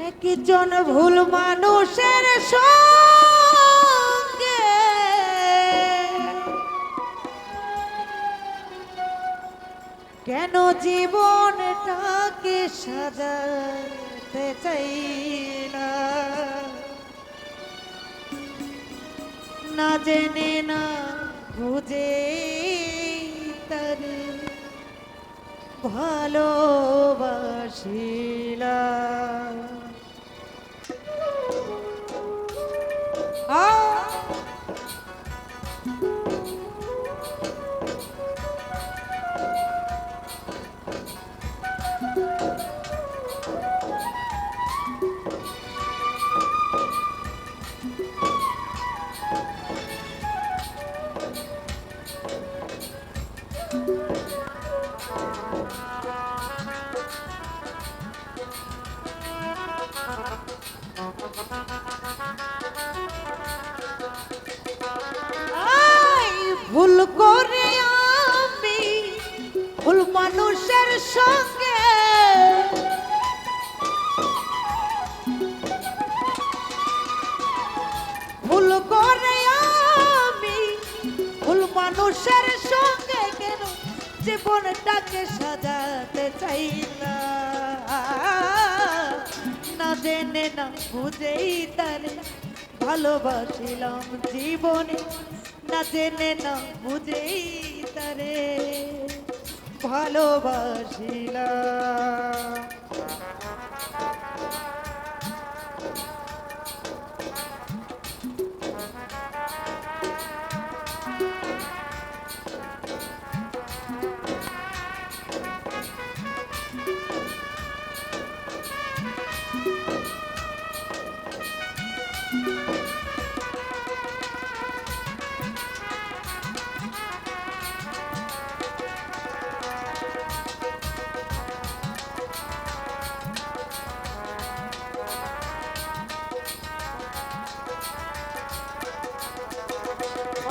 একজন ভুল মানুষের সঙ্গে কেন জীবনটাকে সাজাতে চাই না, না জেনে না বুঝে তারে ভালোবাসিলাম। ভুল করে আমি ভুল মানুষের সঙ্গে ভুল করে আমি ভুল মানুষের সঙ্গে কেন জীবনটাকে সাজাতে চাই না, না জেনে না বুঝেই তারে ভালোবাসিলাম জীবনে, না জেনে না বুঝেই তারে ভালোবাসিলাম।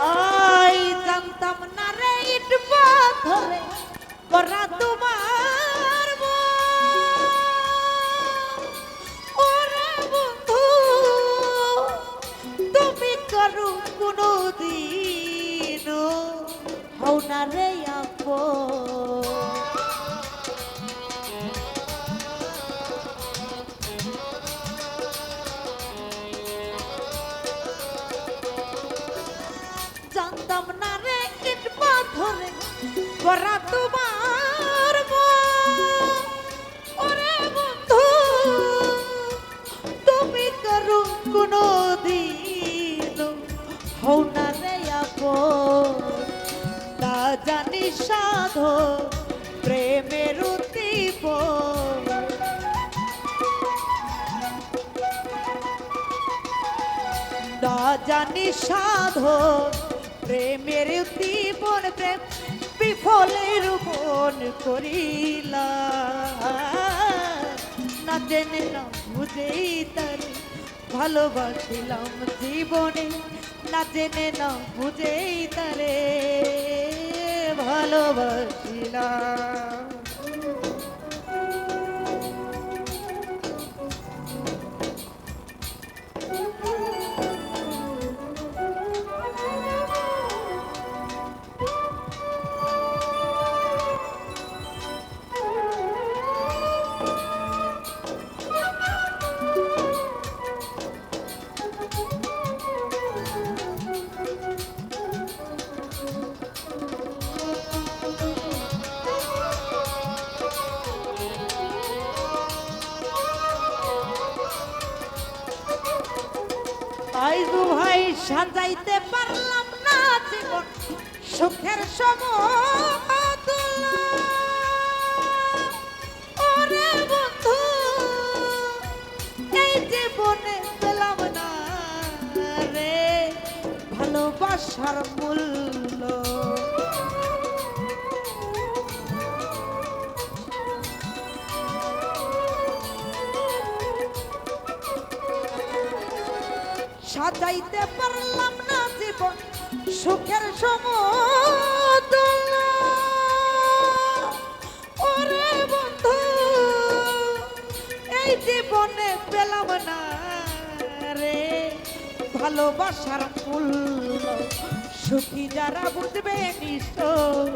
আই জানতাম না রে ইট পাথরে করা তোমার ওরে বন্ধু, তুমি করু কোনো দিন হও না রে আপন। জানতাম না রে ইট পাথরে করা তোমার ওরে বন্ধু, তুমি করো কোনো দিন হও না রে আপন। তা জানি সাধো প্রেমের উদ্দীপন, না জানি সাধো প্রেমের উদ্দীপন, প্রেম বিফলের বন করিলা, না জেনে না বুঝেই তারে ভালোবাসিলাম জীবনে, না জেনে না বুঝেই তারে ভালোবাসিলাম। আইজু ভাই সাজাইতে পারলাম না জীবন সুখের সমতুল্য, ওরে বন্ধু এই জীবনে পেলাম না রে ভালোবাসার মূল্য। সাজাইতে পারলাম না জীবন সুখের সমতুল্য, ওরে বন্ধু এই জীবনে পেলাম না রে ভালোবাসার মূল্য সুখী যারা বুঝবে নিশ্চয়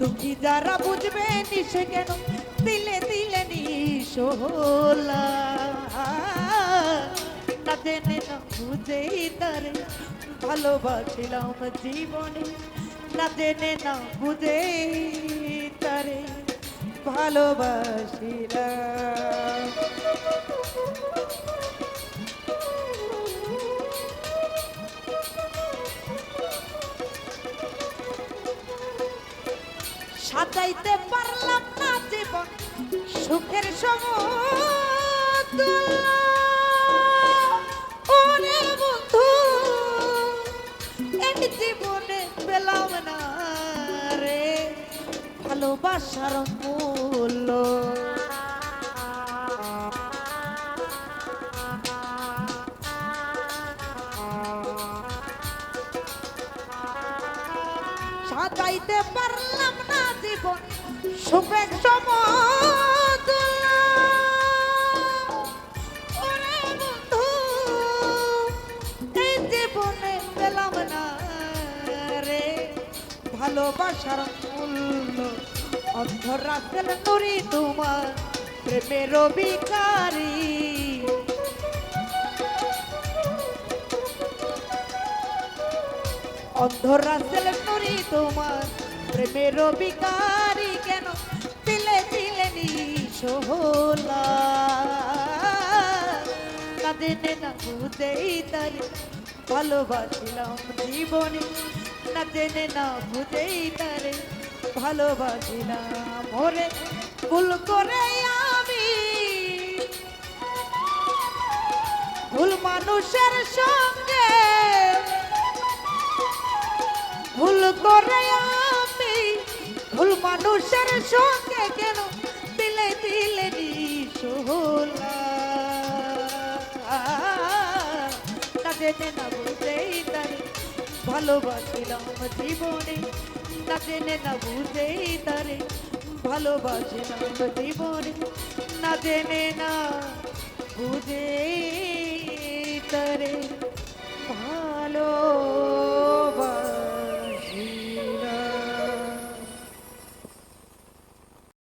দুঃখী যারা বুঝবে নিশে কেন দিলে দিলে নিশোলা না জেনে না বুঝেই তারে ভালোবাসিলাম জীবনে না জেনে না বুঝেই তারে ভালোবাসিলাম সাজাইতে পারলাম না জীবন সুখের সমুদ্র ওরে বন্ধু এই জীবনে পেলাম না রে ভালোবাসার মূল্য সাজাইতে পারলাম না জীবন সুখের সমুদ্র ওরে বন্ধু এই জীবনে পেলাম না রে ভালোবাসার মূল্য অন্ধরাতের নুরি তোমার প্রেমের ভিখারি অন্ধরাতের নুরি তোমার প্রেমের ভিখারি কেন দিলে দিলে নিশোলা না জেনে না বুঝেই তারে ভালোবাসিলাম জীবনে না জেনে না বুঝেই তারে ভালোবাসিলাম ওরে ভুল করে আমি ভুল মানুষের সঙ্গে ভুল করে আমি ভুল মানুষের সঙ্গে কেন দিলে দিলে নিশোলা না জেনে না বুঝেই তারে ভালোবাসিলাম জীবনে না জেনে না বুঝেই তারে ভালোবাসিলাম জীবনে না জেনে না